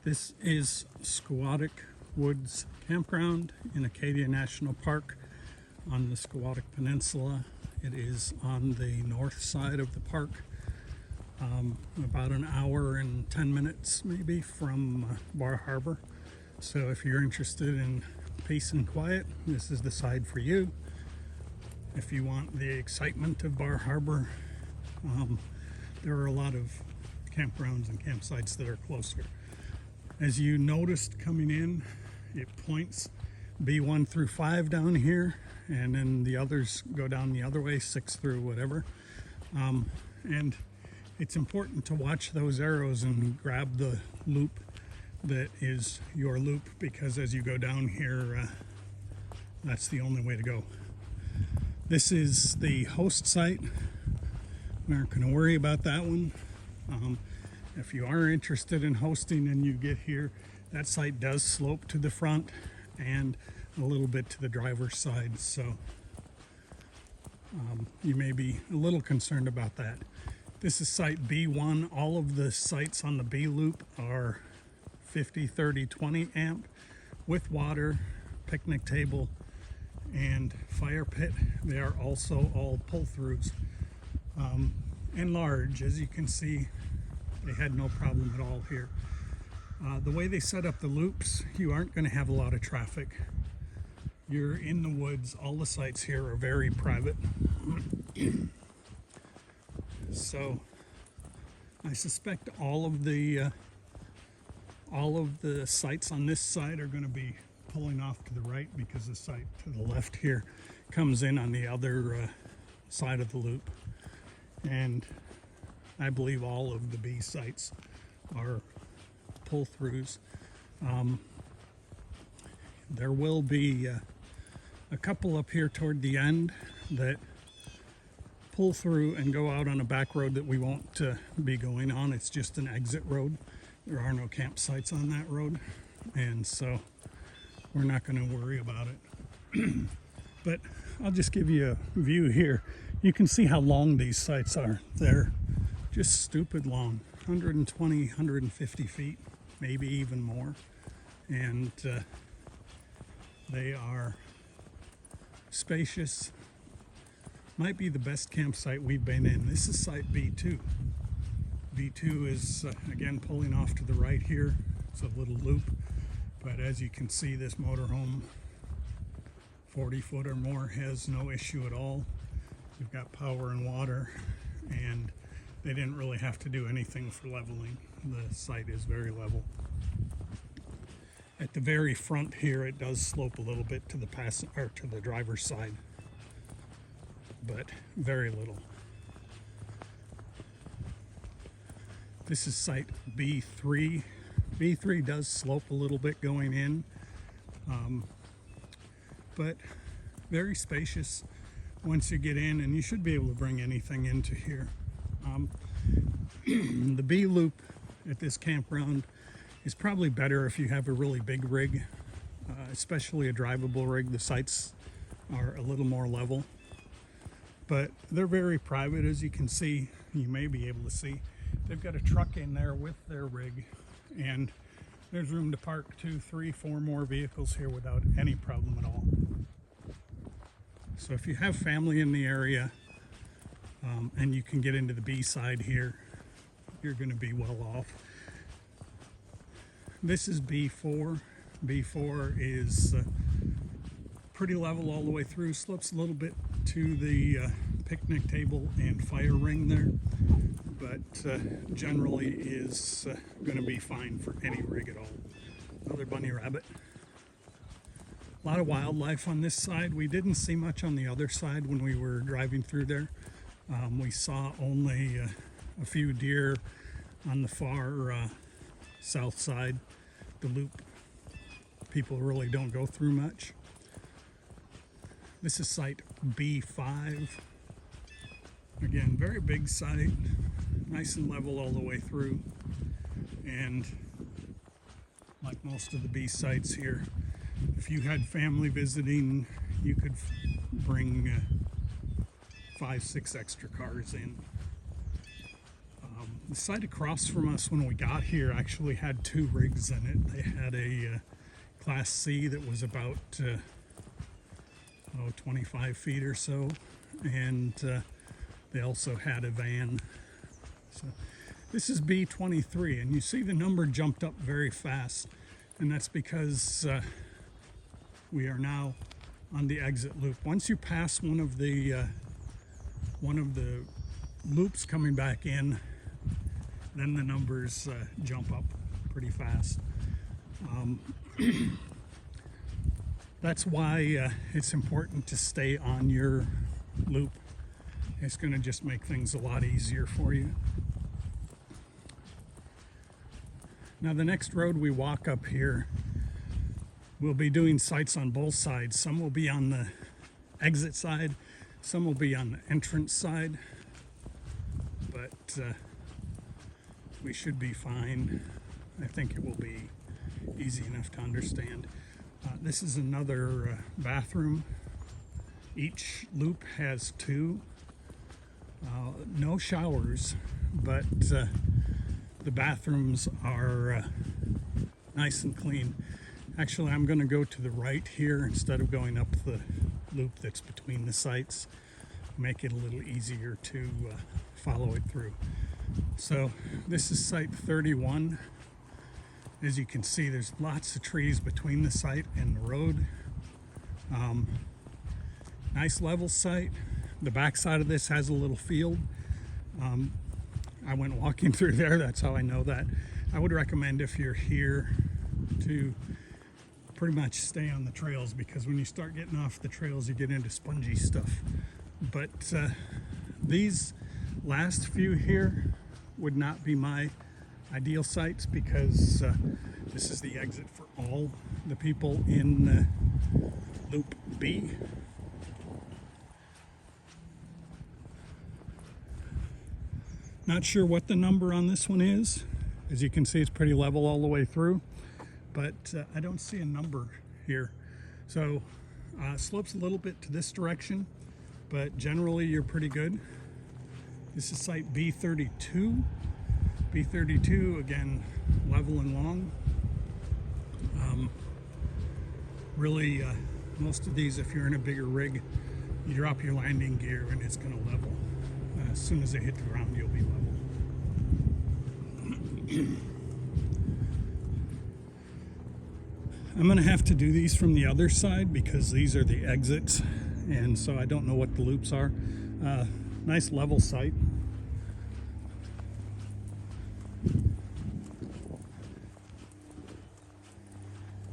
This is Schoodic Woods Campground in Acadia National Park on the Schoodic Peninsula. It is on the north side of the park, about an hour and 10 minutes maybe from Bar Harbor. So if you're interested in peace and quiet, this is the side for you. If you want the excitement of Bar Harbor, there are a lot of campgrounds and campsites that are closer. As you noticed coming in, it points B1 through 5 down here, and then the others go down the other way, 6 through whatever. And it's important to watch those arrows and grab the loop that is your loop, because as you go down here, that's the only way to go. This is the host site. We aren't going to worry about that one. If you are interested in hosting and you get here, that site does slope to the front and a little bit to the driver's side, so you may be a little concerned about that. This is site B1. All of the sites on the B loop are 50, 30, 20 amp with water, picnic table, and fire pit. They are also all pull-throughs and large. As you can see, they had no problem at all here. The way they set up the loops, you aren't going to have a lot of traffic. You're in the woods. All the sites here are very private. So I suspect all of the sites on this side are going to be pulling off to the right, because the site to the left here comes in on the other side of the loop. And I believe all of the B sites are pull-throughs. There will be a couple up here toward the end that pull through and go out on a back road that we won't be going on. It's just an exit road. There are no campsites on that road, and so we're not going to worry about it. But I'll just give you a view here. You can see how long these sites are. They're just stupid long, 120, 150 feet, maybe even more. And they are spacious. Might be the best campsite we've been in. This is site B2. B2 is, again, pulling off to the right here. It's a little loop. But as you can see, this motorhome, 40 foot or more, has no issue at all. You've got power and water, and they didn't really have to do anything for leveling. The site is very level. At the very front here, it does slope a little bit to the driver's side, but very little. This is site B3. B3 does slope a little bit going in, but very spacious once you get in, and you should be able to bring anything into here. The B loop at this campground is probably better if you have a really big rig, especially a drivable rig. The sites are a little more level, but they're very private. As you can see, you may be able to see, they've got a truck in there with their rig, and there's room to park 2, 3, 4 more vehicles here without any problem at all. So if you have family in the area, and you can get into the B side here, you're going to be well off. This is B4. B4 is pretty level all the way through, slopes a little bit to the picnic table and fire ring there, but generally is going to be fine for any rig at all. Another bunny rabbit. A lot of wildlife on this side. We didn't see much on the other side when we were driving through there. We saw only a few deer on the far south side. The loop people really don't go through much. This is site B5. Again, very big site, nice and level all the way through. And like most of the B sites here, if you had family visiting, you could bring 5, 6 extra cars in. The site across from us when we got here actually had 2 rigs in it. They had a Class C that was about 25 feet or so, and they also had a van. So this is B23, and you see the number jumped up very fast, and that's because we are now on the exit loop. Once you pass one of the loops coming back in, then the numbers jump up pretty fast. That's why it's important to stay on your loop. It's going to just make things a lot easier for you. Now the next road we walk up here, we'll be doing sites on both sides. Some will be on the exit side, some will be on the entrance side, but we should be fine. I think it will be easy enough to understand. This is another bathroom. Each loop has 2. No showers, but the bathrooms are nice and clean. Actually, I'm going to go to the right here instead of going up the loop that's between the sites. Make it a little easier to follow it through. So this is site 31. As you can see, there's lots of trees between the site and the road. Nice level site. The back side of this has a little field. I went walking through there, that's how I know that. I would recommend, if you're here, to pretty much stay on the trails, because when you start getting off the trails you get into spongy stuff. But these last few here would not be my ideal sites, because this is the exit for all the people in Loop B. Not sure what the number on this one is. As you can see, it's pretty level all the way through, but I don't see a number here. So slopes a little bit to this direction, but generally you're pretty good. This is site B32. B32, again, level and long. Really, most of these, if you're in a bigger rig, you drop your landing gear and it's going to level. As soon as they hit the ground, you'll be level. I'm going to have to do these from the other side because these are the exits, and so I don't know what the loops are. Nice level site.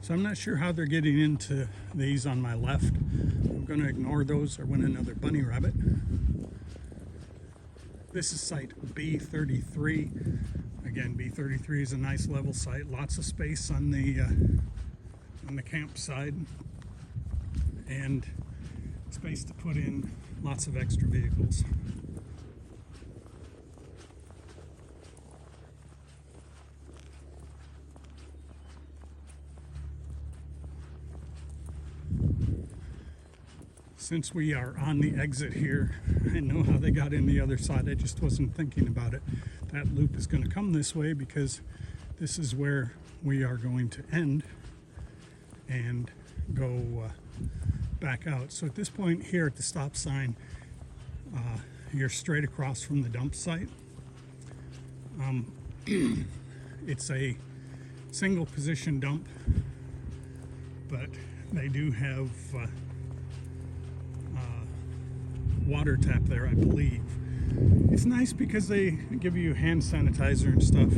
So I'm not sure how they're getting into these on my left. I'm going to ignore those or win another bunny rabbit. This is site B33. Again, B33 is a nice level site. Lots of space on the camp side, and space to put in lots of extra vehicles. Since we are on the exit here, I know how they got in the other side. I just wasn't thinking about it. That loop is going to come this way because this is where we are going to end and go back out. So at this point here at the stop sign, you're straight across from the dump site. It's a single position dump, but they do have water tap there, I believe. It's nice because they give you hand sanitizer and stuff.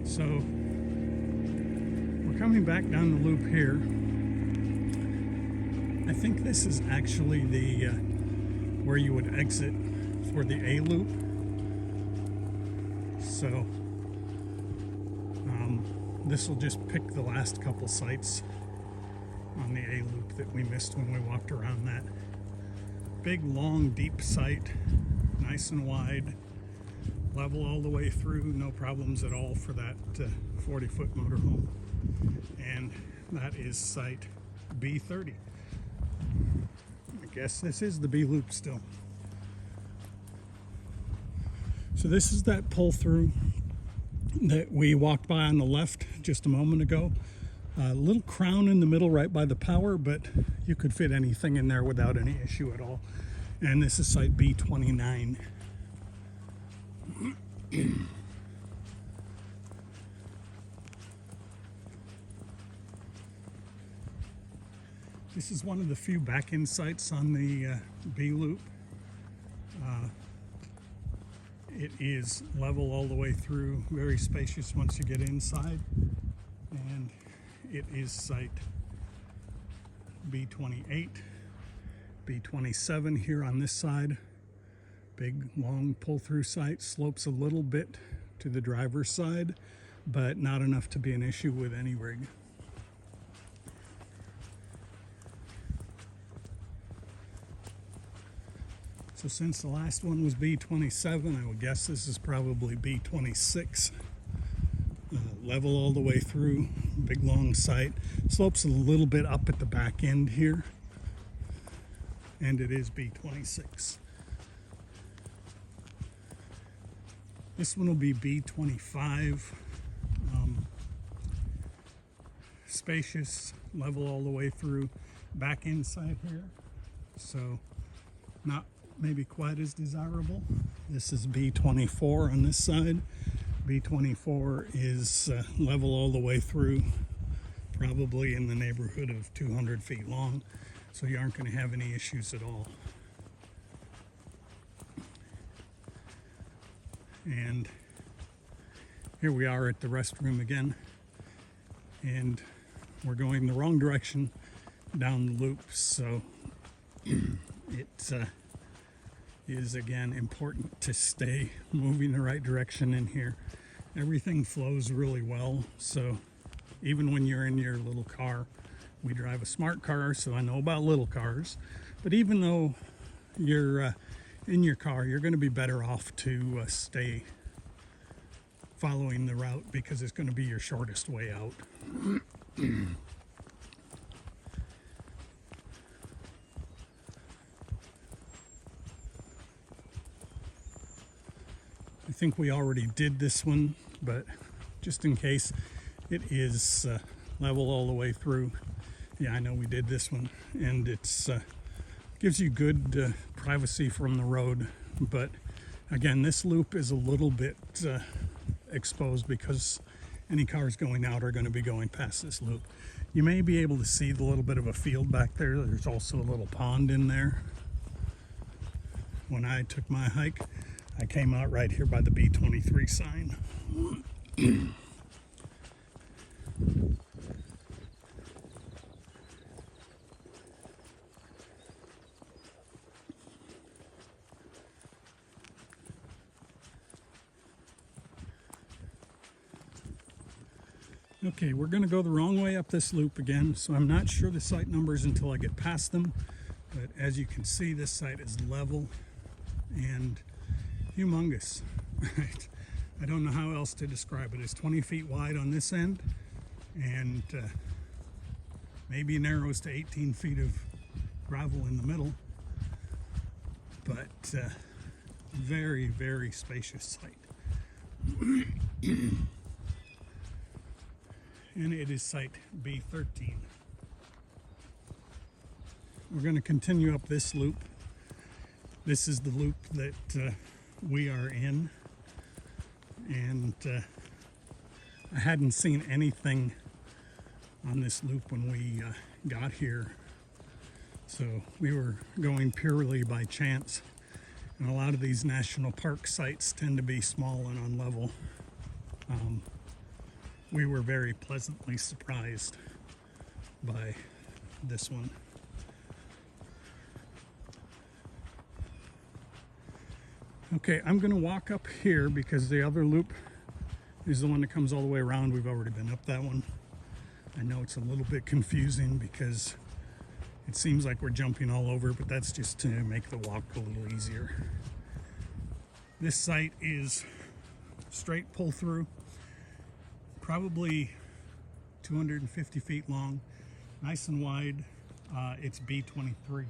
So we're coming back down the loop here. I think this is actually the where you would exit for the A loop. So this will just pick the last couple sites on the A loop that we missed when we walked around that. Big, long, deep site, nice and wide, level all the way through, no problems at all for that 40-foot motorhome. And that is site B30. I guess this is the B loop still. So this is that pull through that we walked by on the left just a moment ago. A little crown in the middle right by the power, but you could fit anything in there without any issue at all. And this is site B29. This is one of the few back-end sites on the B loop. It is level all the way through, very spacious once you get inside, and it is site B28, B27 here on this side. Big long pull-through site, slopes a little bit to the driver's side, but not enough to be an issue with any rig. So since the last one was B27, I would guess this is probably B26. Level all the way through, big long site. Slopes a little bit up at the back end here, and it is B26. This one will be B25. Spacious, level all the way through, back end site here. So not maybe quite as desirable. This is B24 on this side. B24 is level all the way through, probably in the neighborhood of 200 feet long, so you aren't going to have any issues at all. And here we are at the restroom again, and we're going the wrong direction down the loop, so it is again important to stay moving the right direction in here. Everything flows really well, so even when you're in your little car, we drive a smart car, so I know about little cars, but even though you're in your car, you're going to be better off to stay following the route because it's going to be your shortest way out. I think we already did this one, but just in case, it is level all the way through. Yeah, I know we did this one, and it's gives you good privacy from the road, but again, this loop is a little bit exposed because any cars going out are going to be going past this loop. You may be able to see the little bit of a field back there. There's also a little pond in there. When I took my hike, I came out right here by the B23 sign. Okay, we're going to go the wrong way up this loop again, so I'm not sure the site numbers until I get past them, but as you can see, this site is level and humongous. I don't know how else to describe it. It's 20 feet wide on this end, and maybe narrows to 18 feet of gravel in the middle, but very, very spacious site. And it is site B13. We're going to continue up this loop. This is the loop that we are in, and I hadn't seen anything on this loop when we got here, so we were going purely by chance, and a lot of these national park sites tend to be small and on level. We were very pleasantly surprised by this one. Okay, I'm going to walk up here because the other loop is the one that comes all the way around. We've already been up that one. I know it's a little bit confusing because it seems like we're jumping all over, but that's just to make the walk a little easier. This site is straight pull through, probably 250 feet long, nice and wide. It's B23.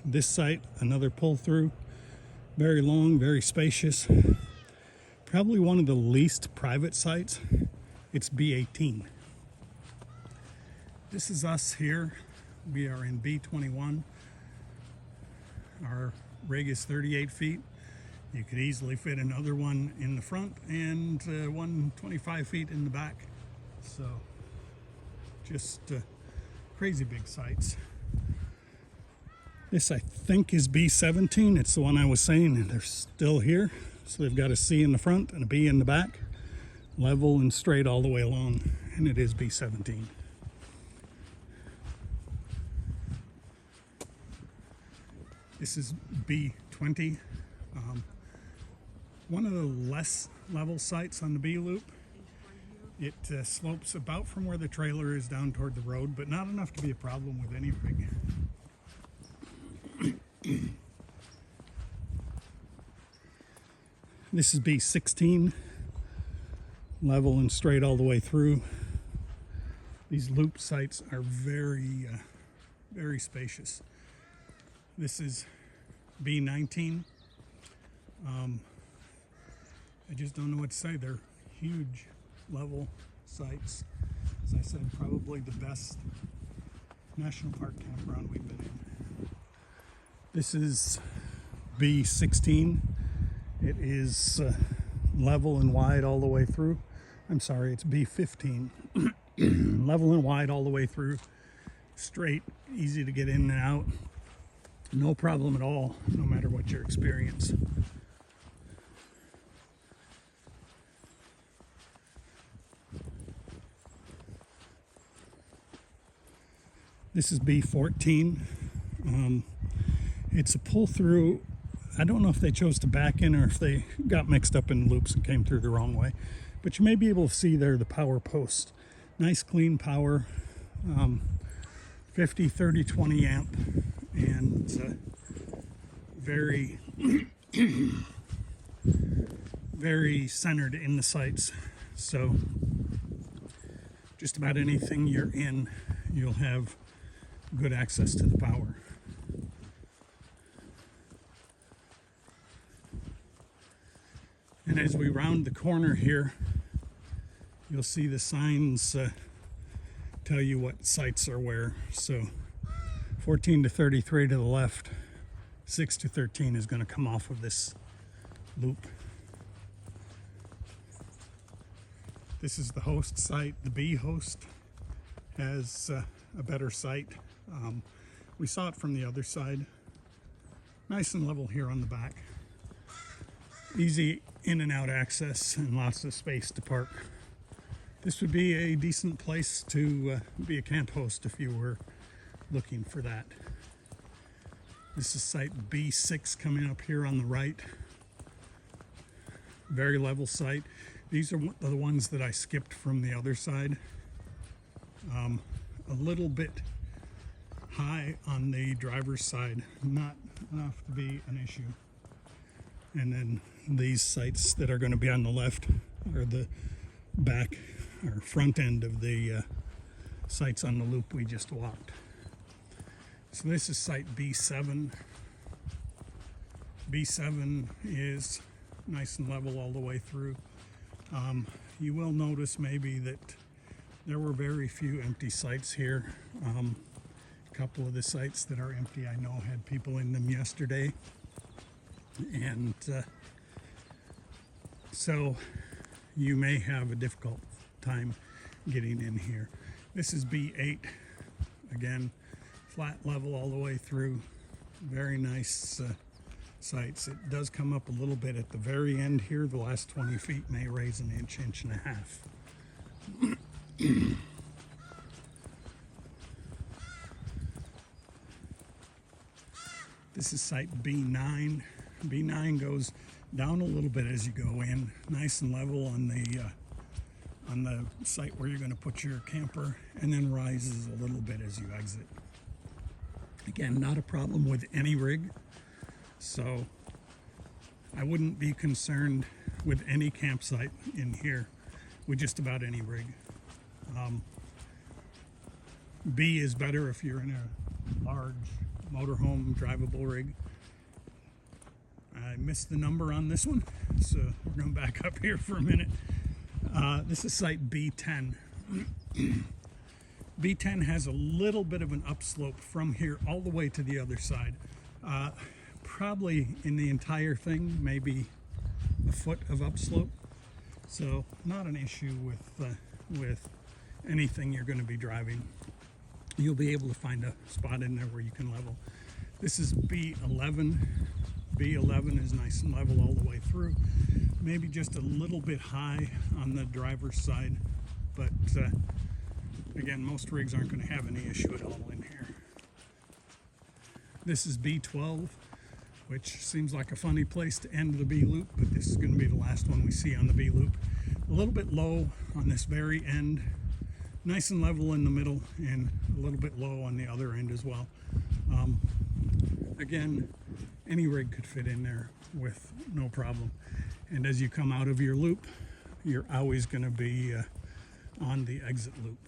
This site, another pull through, Very long, very spacious. Probably one of the least private sites. It's B18. This is us here. We are in B21. Our rig is 38 feet. You could easily fit another one in the front and one 25 feet in the back. So just crazy big sites. This I think is B17. It's the one I was saying, and they're still here. So they've got a C in the front and a B in the back, level and straight all the way along, and it is B17. This is B20. One of the less level sites on the B loop. It slopes about from where the trailer is down toward the road, but not enough to be a problem with any rig. This is B16, level and straight all the way through. These loop sites are very, very spacious. This is B19. I just don't know what to say. They're huge level sites. As I said, probably the best national park campground we've been in. This is B16. It is level and wide all the way through. I'm sorry, it's B15. Level and wide all the way through. Straight, easy to get in and out. No problem at all, no matter what your experience. This is B14. It's a pull through. I don't know if they chose to back in or if they got mixed up in loops and came through the wrong way. But you may be able to see there the power post. Nice clean power. 50, 30, 20 amp. And very, very centered in the sites. So just about anything you're in, you'll have good access to the power. And as we round the corner here, you'll see the signs tell you what sites are where. So 14 to 33 to the left, 6 to 13 is going to come off of this loop. This is the host site. The B host has a better site. We saw it from the other side. Nice and level here on the back. Easy in and out access and lots of space to park. This would be a decent place to be a camp host if you were looking for that. This is site B6 coming up here on the right. Very level site. These are the ones that I skipped from the other side. A little bit high on the driver's side, not enough to be an issue. And then these sites that are going to be on the left are the back or front end of the sites on the loop we just walked. So this is site B7. B7 is nice and level all the way through. You will notice maybe that there were very few empty sites here. A couple of the sites that are empty I know had people in them yesterday. And so you may have a difficult time getting in here. This is B8. Again, flat level all the way through. Very nice sites. It does come up a little bit at the very end here. The last 20 feet may raise an inch, inch and a half. This is site B9. B9 goes down a little bit as you go in, nice and level on the site where you're going to put your camper, and then rises a little bit as you exit. Again, not a problem with any rig, so I wouldn't be concerned with any campsite in here with just about any rig. B is better if you're in a large motorhome drivable rig. I missed the number on this one, so we're going to back up here for a minute. This is site B10. B10 has a little bit of an upslope from here all the way to the other side. Probably in the entire thing, maybe a foot of upslope. So not an issue with anything you're going to be driving. You'll be able to find a spot in there where you can level. This is B11. B11 is nice and level all the way through. Maybe just a little bit high on the driver's side, but again, most rigs aren't going to have any issue at all in here. This is B12, which seems like a funny place to end the B loop, but this is going to be the last one we see on the B loop. A little bit low on this very end, nice and level in the middle, and a little bit low on the other end as well. Again, any rig could fit in there with no problem. And as you come out of your loop, you're always going to be on the exit loop.